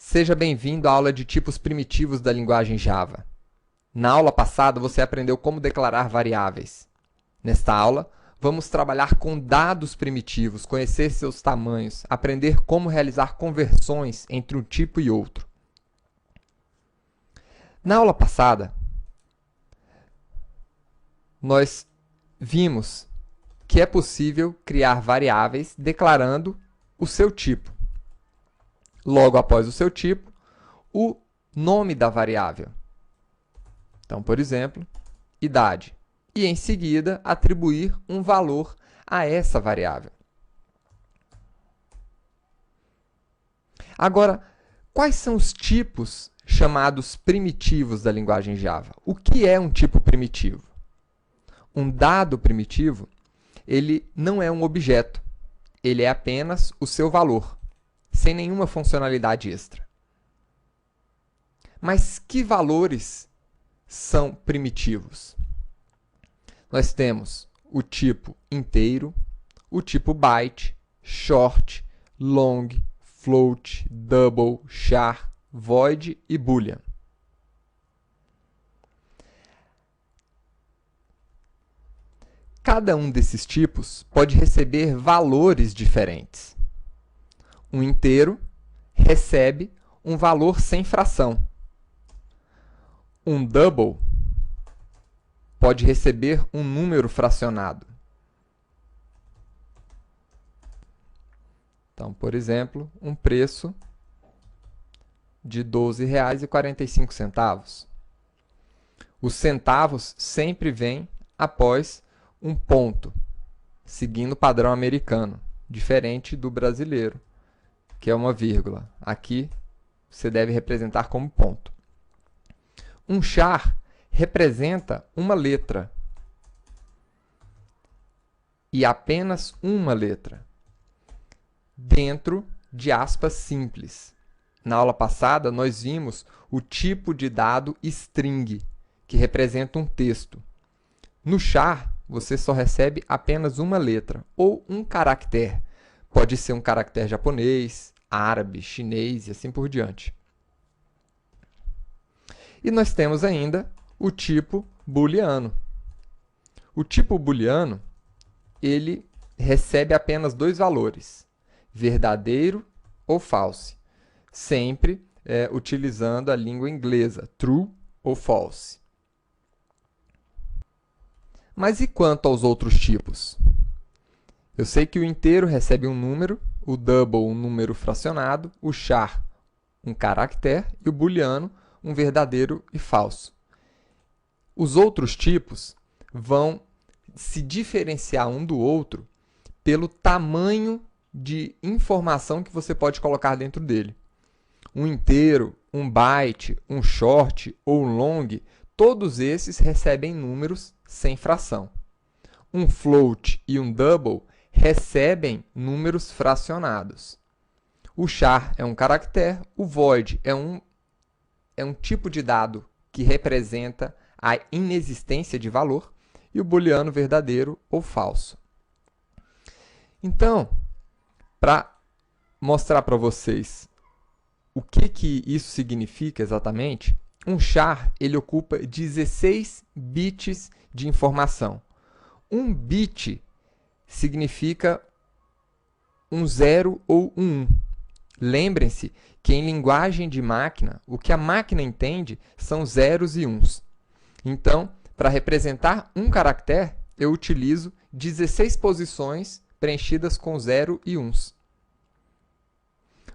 Seja bem-vindo à aula de tipos primitivos da linguagem Java. Na aula passada, você aprendeu como declarar variáveis. Nesta aula, vamos trabalhar com dados primitivos, conhecer seus tamanhos, aprender como realizar conversões entre um tipo e outro. Na aula passada, nós vimos que é possível criar variáveis declarando o seu tipo. Logo após o seu tipo, o nome da variável. Então, por exemplo, idade. E, em seguida, atribuir um valor a essa variável. Agora, quais são os tipos chamados primitivos da linguagem Java? O que é um tipo primitivo? Um dado primitivo, ele não é um objeto. Ele é apenas o seu valor, sem nenhuma funcionalidade extra. Mas que valores são primitivos? Nós temos o tipo inteiro, o tipo byte, short, long, float, double, char, void e boolean. Cada um desses tipos pode receber valores diferentes. Um inteiro recebe um valor sem fração. Um double pode receber um número fracionado. Então, por exemplo, um preço de R$ 12,45. Os centavos sempre vêm após um ponto, seguindo o padrão americano, diferente do brasileiro, que é uma vírgula. Aqui, você deve representar como ponto. Um char representa uma letra. E apenas uma letra, dentro de aspas simples. Na aula passada, nós vimos o tipo de dado string, que representa um texto. No char, você só recebe apenas uma letra, ou um caractere. Pode ser um caractere japonês, árabe, chinês e assim por diante. E nós temos ainda o tipo booleano. O tipo booleano, ele recebe apenas dois valores, verdadeiro ou false, sempre utilizando a língua inglesa, true ou false. Mas e quanto aos outros tipos? Eu sei que o inteiro recebe um número, o double um número fracionado, o char um caractere e o booleano um verdadeiro e falso. Os outros tipos vão se diferenciar um do outro pelo tamanho de informação que você pode colocar dentro dele. Um inteiro, um byte, um short ou um long, todos esses recebem números sem fração. Um float e um double recebem números fracionados. O char é um caractere, o void é um tipo de dado que representa a inexistência de valor, e o booleano verdadeiro ou falso. Então, para mostrar para vocês o que isso significa exatamente, um char ele ocupa 16 bits de informação. Um bit significa um 0 ou um 1. Lembrem-se que em linguagem de máquina, o que a máquina entende são zeros e uns. Então, para representar um caractere, eu utilizo 16 posições preenchidas com 0 e uns.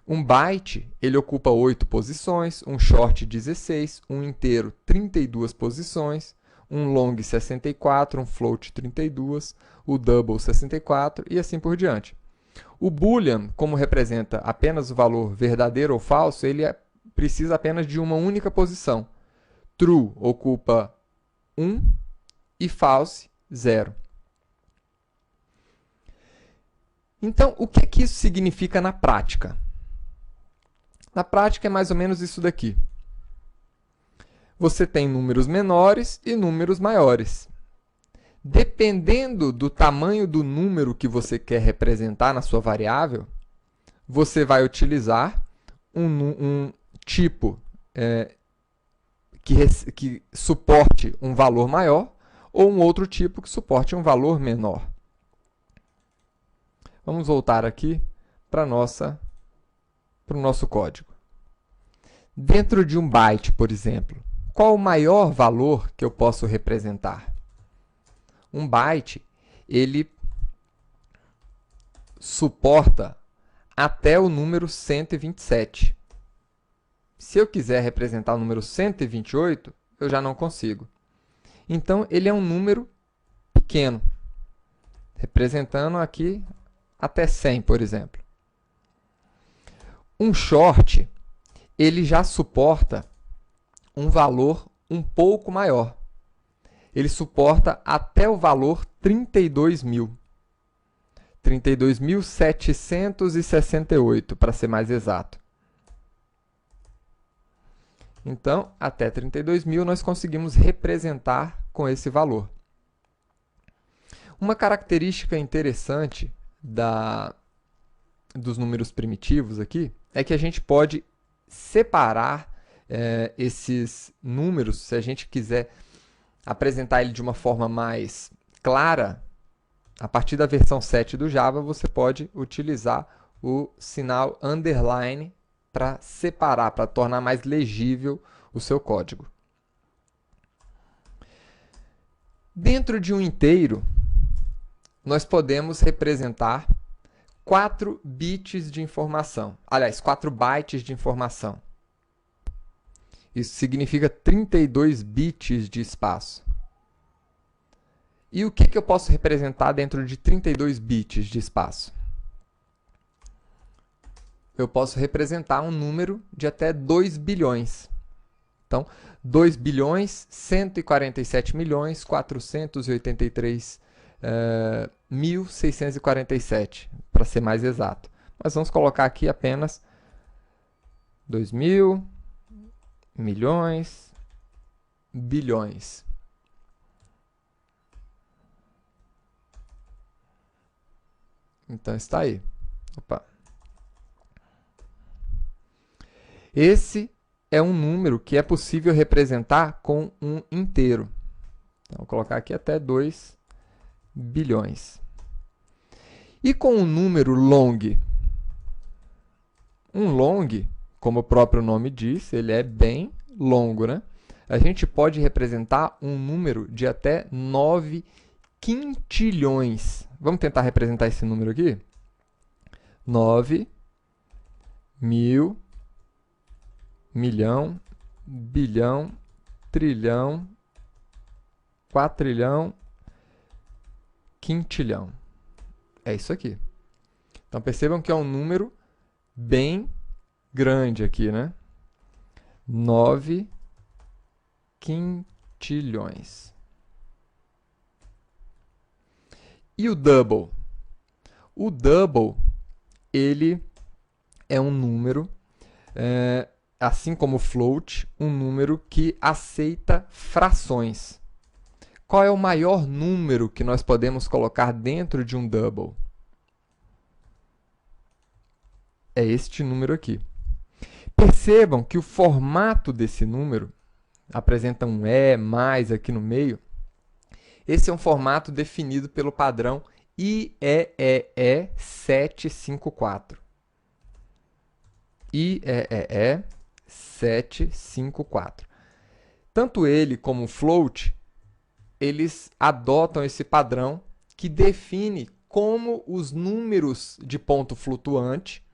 Um byte ele ocupa 8 posições, um short 16, um inteiro 32 posições, um long 64, um float 32, o double 64 e assim por diante. O boolean, como representa apenas o valor verdadeiro ou falso, ele precisa apenas de uma única posição. True ocupa 1 e false 0. Então, o que isso significa na prática? Na prática é mais ou menos isso daqui. Você tem números menores e números maiores. Dependendo do tamanho do número que você quer representar na sua variável, você vai utilizar um tipo que suporte um valor maior ou um outro tipo que suporte um valor menor. Vamos voltar aqui para o nosso código. Dentro de um byte, por exemplo, qual o maior valor que eu posso representar? Um byte, ele suporta até o número 127. Se eu quiser representar o número 128, eu já não consigo. Então, ele é um número pequeno, representando aqui até 100, por exemplo. Um short, ele já suporta um valor um pouco maior. Ele suporta até o valor 32.000. 32.768, para ser mais exato. Então, até 32.000 nós conseguimos representar com esse valor. Uma característica interessante dos números primitivos aqui é que a gente pode separar esses números, se a gente quiser apresentar ele de uma forma mais clara. A partir da versão 7 do Java, você pode utilizar o sinal underline para separar, para tornar mais legível o seu código. Dentro de um inteiro, nós podemos representar 4 bits de informação. Aliás, 4 bytes de informação. Isso significa 32 bits de espaço. E o que eu posso representar dentro de 32 bits de espaço? Eu posso representar um número de até 2 bilhões. Então, 2 bilhões, 147 milhões, 483.647, para ser mais exato. Mas vamos colocar aqui apenas 2.000, milhões, bilhões. Então, está aí. Opa. Esse é um número que é possível representar com um inteiro. Então, vou colocar aqui até 2 bilhões. E com o número long? Um long, como o próprio nome diz, ele é bem longo, né? A gente pode representar um número de até 9 quintilhões. Vamos tentar representar esse número aqui? 9 mil, milhão, bilhão, trilhão, quatrilhão, quintilhão. É isso aqui. Então, percebam que é um número bem grande aqui, né? 9 quintilhões. E o double? O double, ele é um número, assim como o float, um número que aceita frações. Qual é o maior número que nós podemos colocar dentro de um double? É este número aqui. Percebam que o formato desse número apresenta um E mais aqui no meio. Esse é um formato definido pelo padrão IEEE 754. IEEE 754. Tanto ele como o float, eles adotam esse padrão que define como os números de ponto flutuante,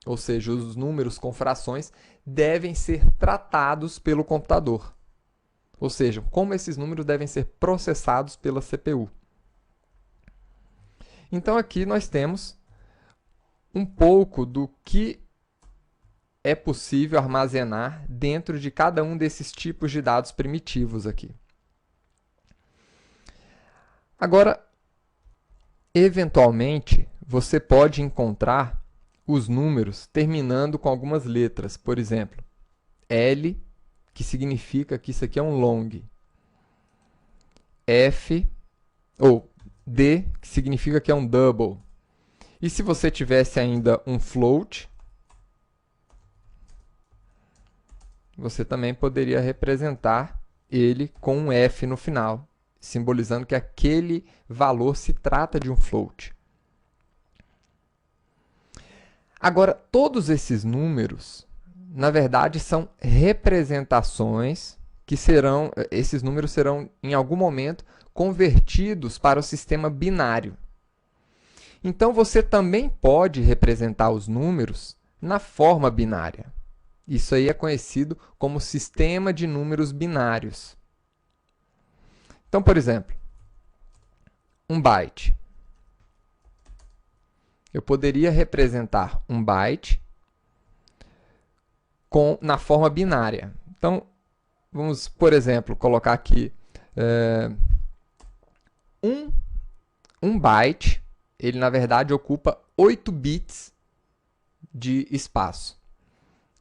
ou seja, os números com frações, devem ser tratados pelo computador. Ou seja, como esses números devem ser processados pela CPU. Então, aqui nós temos um pouco do que é possível armazenar dentro de cada um desses tipos de dados primitivos aqui. Agora, eventualmente, você pode encontrar os números terminando com algumas letras. Por exemplo, L, que significa que isso aqui é um long. F, ou D, que significa que é um double. E se você tivesse ainda um float, você também poderia representar ele com um F no final, simbolizando que aquele valor se trata de um float. Agora, todos esses números, na verdade, são representações que esses números serão, em algum momento, convertidos para o sistema binário. Então, você também pode representar os números na forma binária. Isso aí é conhecido como sistema de números binários. Então, por exemplo, um byte. Eu poderia representar um byte na forma binária. Então, vamos, por exemplo, colocar aqui um byte, ele na verdade ocupa 8 bits de espaço.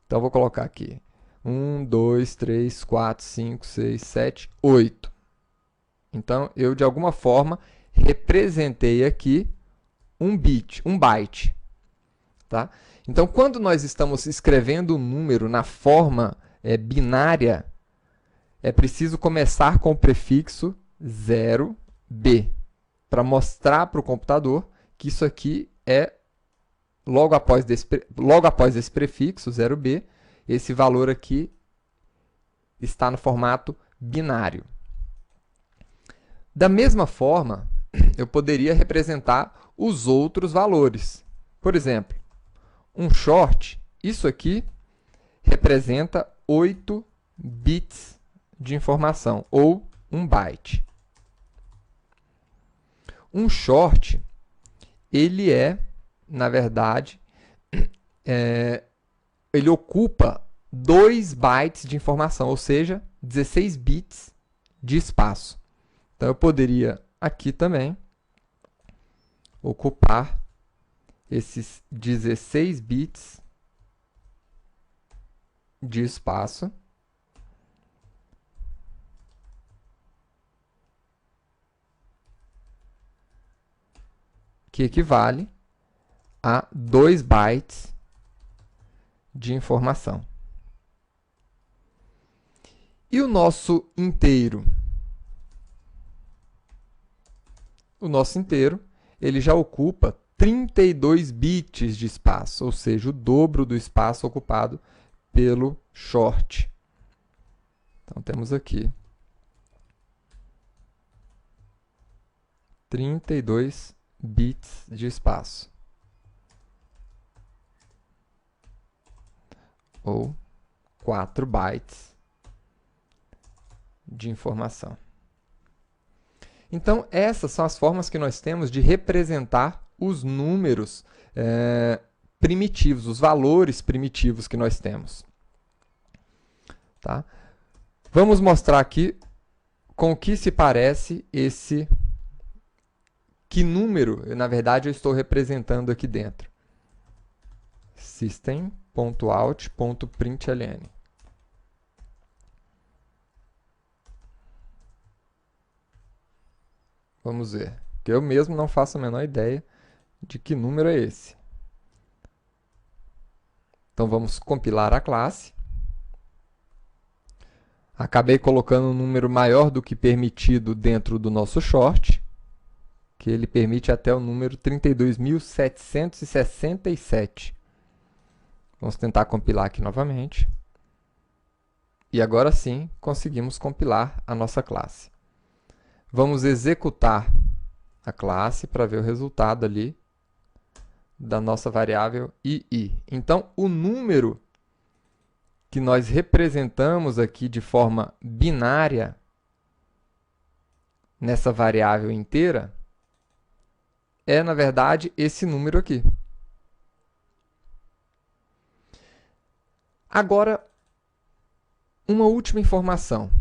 Então, vou colocar aqui 1, 2, 3, 4, 5, 6, 7, 8. Então, eu de alguma forma representei aqui um byte. Tá? Então, quando nós estamos escrevendo um número na forma binária, é preciso começar com o prefixo 0b, para mostrar para o computador que isso aqui é, logo após esse prefixo 0b, esse valor aqui está no formato binário. Da mesma forma, eu poderia representar os outros valores. Por exemplo, um short, isso aqui representa 8 bits de informação, ou 1 byte. Um short, ele na verdade, ele ocupa 2 bytes de informação, ou seja, 16 bits de espaço. Então, eu poderia aqui também ocupar esses 16 bits de espaço. Que equivale a 2 bytes de informação. E o nosso inteiro? O nosso inteiro, ele já ocupa 32 bits de espaço, ou seja, o dobro do espaço ocupado pelo short. Então, temos aqui 32 bits de espaço, ou 4 bytes de informação. Então, essas são as formas que nós temos de representar os números primitivos, os valores primitivos que nós temos. Tá? Vamos mostrar aqui com o que se parece que número, na verdade, eu estou representando aqui dentro. System.out.println. Vamos ver, que eu mesmo não faço a menor ideia de que número é esse. Então, vamos compilar a classe. Acabei colocando um número maior do que permitido dentro do nosso short, que ele permite até o número 32.767. Vamos tentar compilar aqui novamente. E agora sim, conseguimos compilar a nossa classe. Vamos executar a classe para ver o resultado ali da nossa variável ii. Então, o número que nós representamos aqui de forma binária nessa variável inteira é, na verdade, esse número aqui. Agora, uma última informação.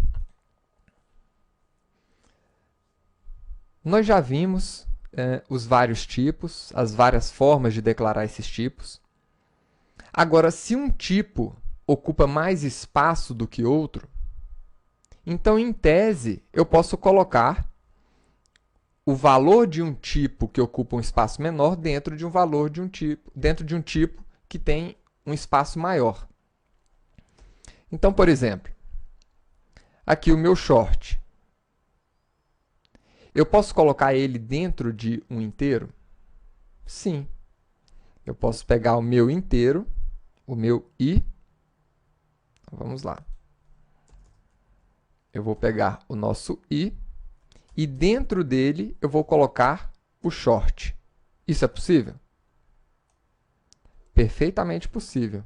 Nós já vimos os vários tipos, as várias formas de declarar esses tipos. Agora, se um tipo ocupa mais espaço do que outro, então, em tese, eu posso colocar o valor de um tipo que ocupa um espaço menor dentro de um valor de um tipo, dentro de um tipo que tem um espaço maior. Então, por exemplo, aqui o meu short. Eu posso colocar ele dentro de um inteiro? Sim. Eu posso pegar o meu inteiro, o meu i. Vamos lá. Eu vou pegar o nosso i e dentro dele eu vou colocar o short. Isso é possível? Perfeitamente possível.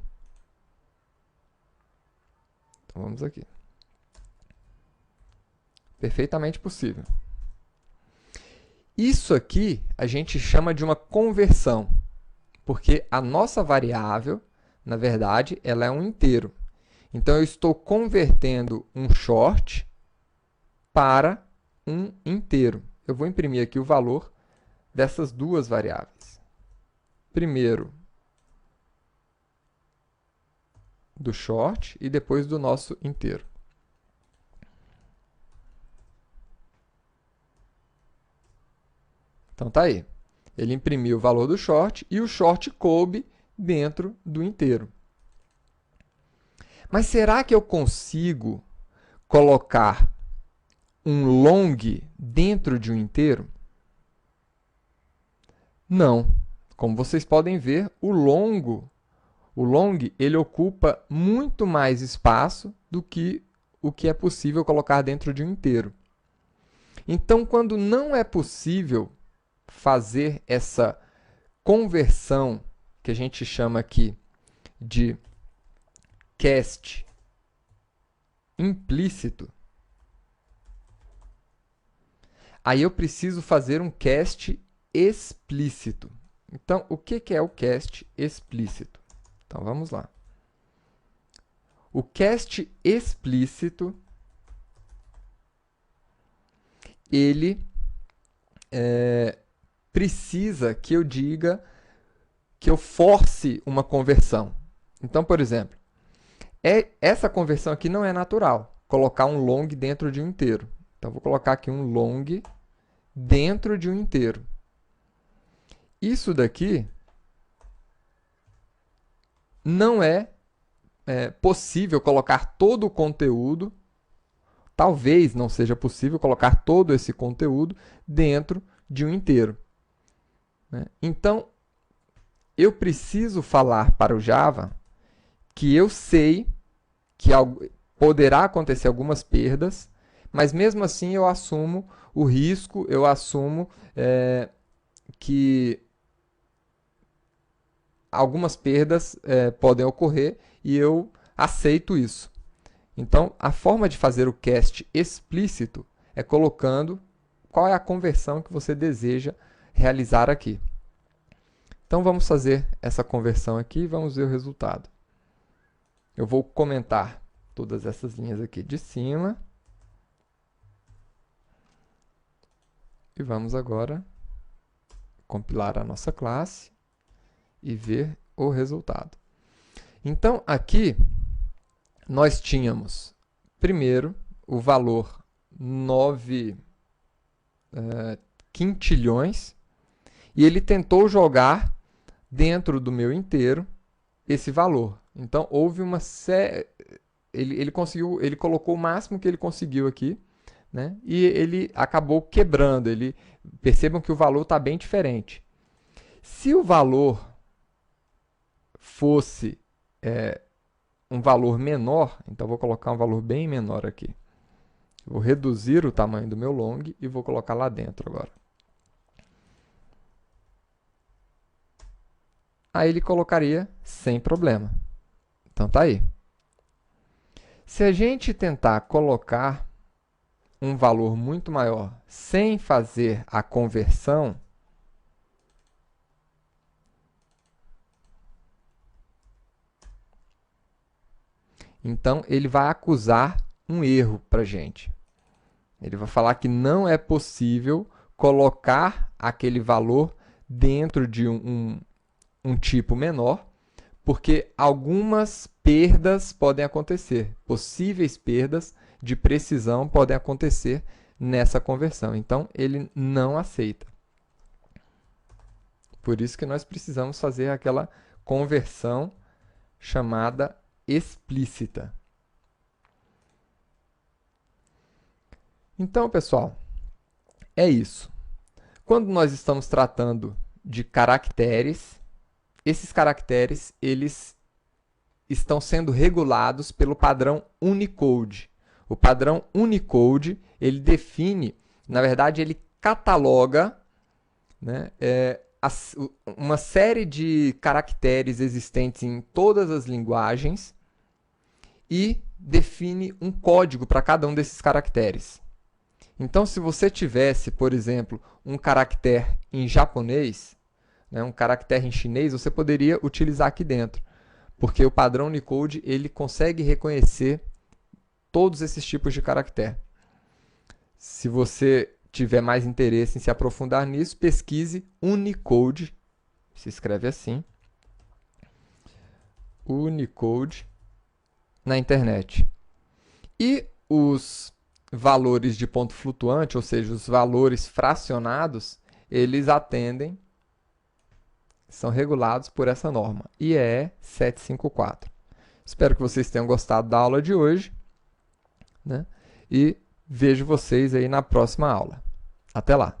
Então vamos aqui. Perfeitamente possível. Isso aqui a gente chama de uma conversão, porque a nossa variável, na verdade, ela é um inteiro. Então, eu estou convertendo um short para um inteiro. Eu vou imprimir aqui o valor dessas duas variáveis. Primeiro do short e depois do nosso inteiro. Então, tá aí. Ele imprimiu o valor do short e o short coube dentro do inteiro. Mas será que eu consigo colocar um long dentro de um inteiro? Não. Como vocês podem ver, o long ele ocupa muito mais espaço do que o que é possível colocar dentro de um inteiro. Então, quando não é possível fazer essa conversão, que a gente chama aqui de cast implícito, aí eu preciso fazer um cast explícito. Então, o que é o cast explícito? Então, vamos lá. O cast explícito, ele precisa que eu diga, que eu force uma conversão. Então, por exemplo, essa conversão aqui não é natural, colocar um long dentro de um inteiro. Então, vou colocar aqui um long dentro de um inteiro. Isso daqui não é possível colocar todo o conteúdo, talvez não seja possível colocar todo esse conteúdo dentro de um inteiro. Né? Então, eu preciso falar para o Java que eu sei que poderá acontecer algumas perdas, mas mesmo assim eu assumo o risco, eu assumo que algumas perdas podem ocorrer e eu aceito isso. Então, a forma de fazer o cast explícito é colocando qual é a conversão que você deseja realizar aqui. Então, vamos fazer essa conversão aqui e vamos ver o resultado. Eu vou comentar todas essas linhas aqui de cima. E vamos agora compilar a nossa classe e ver o resultado. Então, aqui nós tínhamos, primeiro, o valor 9 quintilhões, e ele tentou jogar dentro do meu inteiro esse valor. Então, houve uma série... Ele colocou o máximo que ele conseguiu aqui, né? E ele acabou quebrando. Percebam que o valor está bem diferente. Se o valor fosse um valor menor, então vou colocar um valor bem menor aqui. Vou reduzir o tamanho do meu long e vou colocar lá dentro agora. Aí ele colocaria sem problema. Então tá aí. Se a gente tentar colocar um valor muito maior sem fazer a conversão, então ele vai acusar um erro para a gente. Ele vai falar que não é possível colocar aquele valor dentro de um tipo menor, porque algumas perdas podem acontecer, possíveis perdas de precisão podem acontecer nessa conversão. Então, ele não aceita. Por isso que nós precisamos fazer aquela conversão chamada explícita. Então, pessoal, é isso. Quando nós estamos tratando de caracteres, esses caracteres eles estão sendo regulados pelo padrão Unicode. O padrão Unicode, ele define, na verdade, ele cataloga, né, uma série de caracteres existentes em todas as linguagens e define um código para cada um desses caracteres. Então, se você tivesse, por exemplo, um caractere em japonês, né, um caractere em chinês, você poderia utilizar aqui dentro, porque o padrão Unicode ele consegue reconhecer todos esses tipos de caractere. Se você tiver mais interesse em se aprofundar nisso, pesquise Unicode, se escreve assim, Unicode, na internet. E os valores de ponto flutuante, ou seja, os valores fracionados, eles são regulados por essa norma, IEE 754. Espero que vocês tenham gostado da aula de hoje, né? E vejo vocês aí na próxima aula. Até lá!